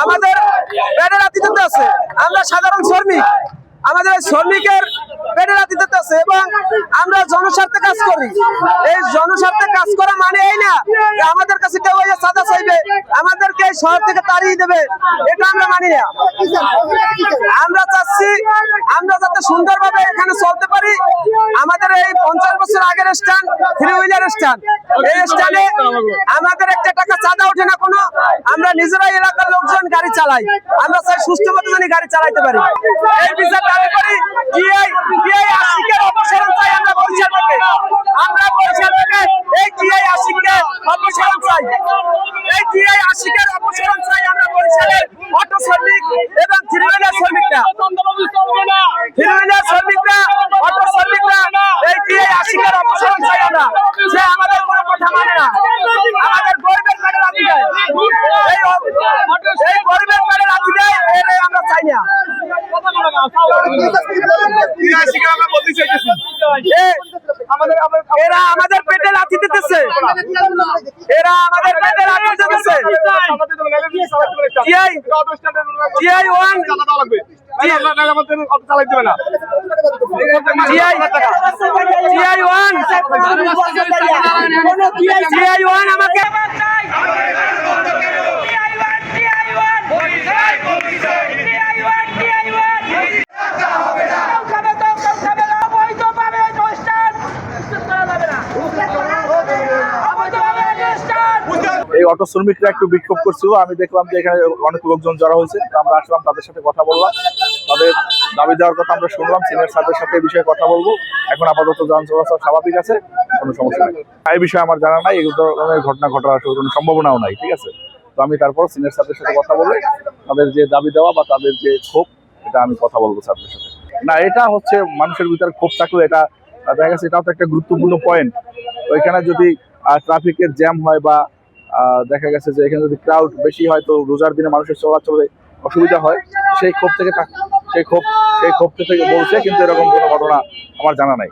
আমাদের পেটের আতিথ্যতে আছে, আমরা সাধারণ শ্রমিক, আমাদের শ্রমিকের পেটের আতিথ্যতে আছে এবং আমরা জনস্বার্থে কাজ করি। এই জনস্বার্থে কাজ করা মানে এই না যে আমাদের কাছে কেউ সাদা চাইবে, আমাদেরকে এই শহর থেকে তাড়িয়ে দেবে, এটা আমরা মানি না। আমরা চাচ্ছি আমরা যাতে সুন্দরভাবে এখানে চলতে পারি। আমাদের এই 50 বছর আগের স্ট্যান্ড থ্রি হুইলার স্ট্যান্ড, এই স্ট্যান্ডে আমাদের একটা টাকা চাঁদা ওঠে না কোনো, আমরা নিজেরাই এলাকার লোকজন গাড়ি চালাই। আমরা চাই সুষ্ঠুভাবে যেন গাড়ি চালাইতে পারি। এই বিচার দাবি করি। আশিকের অপসারণ চাই আমরা বরিশাল থেকে, আমরা বরিশাল থেকে এই টিআই আশিককে অপসারণ চাই। এই টিআই আশিকের অপসারণ চাই আমরা বরিশালের অটো শ্রমিক এবং থ্রি হুইলার শ্রমিকরা, থ্রি হুইলার শ্রমিকরা, অটো শ্রমিকরা এই টিআই আশিকের অপসারণ চাই আমরা। সে আমাদের কোনো কথা মানে না, আমাদের গরিবের পেটে লাথি দেয়, এই গরিবের পেটে লাথি দেয়, এটাই আমরা চাই না। এরা আমাদের পেটে লাথি দিতেছে, এরা আমাদের পেটে লাথি দিতেছে। আমাকে এই অটো শ্রমিকরা একটু বিক্ষোভ করছিল, আমি দেখলাম যে এখানে অনেক লোকজন জড়ো হয়েছে, আমরা আসলাম, তাদের সাথে কথা বললাম, তাদের দাবি দেওয়ার কথা আমরা শুনলাম, সিনিয়র স্যারদের সাথে এই বিষয়ে কথা বলবো। এখন আপাতত যান চলাচল স্বাভাবিক আছে, কোনো সমস্যা নেই। এই বিষয়ে আমার জানা নাই, এই ধরনের ঘটনা ঘটার কোনো সম্ভাবনাও নাই, ঠিক আছে। তো আমি তারপর সিনিয়র স্যারদের সাথে কথা বলে তাদের যে দাবি দেওয়া বা তাদের যে ক্ষোভ, এটা আমি কথা বলবো স্যারদের সাথে। না, এটা হচ্ছে মানুষের ভিতরে ক্ষোভ থাকলে এটা দেখা গেছে এটাও তো একটা গুরুত্বপূর্ণ পয়েন্ট। ওইখানে যদি ট্রাফিকের জ্যাম হয় বা দেখা গেছে যে এখানে যদি ক্রাউড বেশি হয় তো রোজার দিনে মানুষের চলাচলে অসুবিধা হয়, সেই ক্ষোভ থেকে বলছে, কিন্তু এরকম কোনো ঘটনা আমার জানা নাই।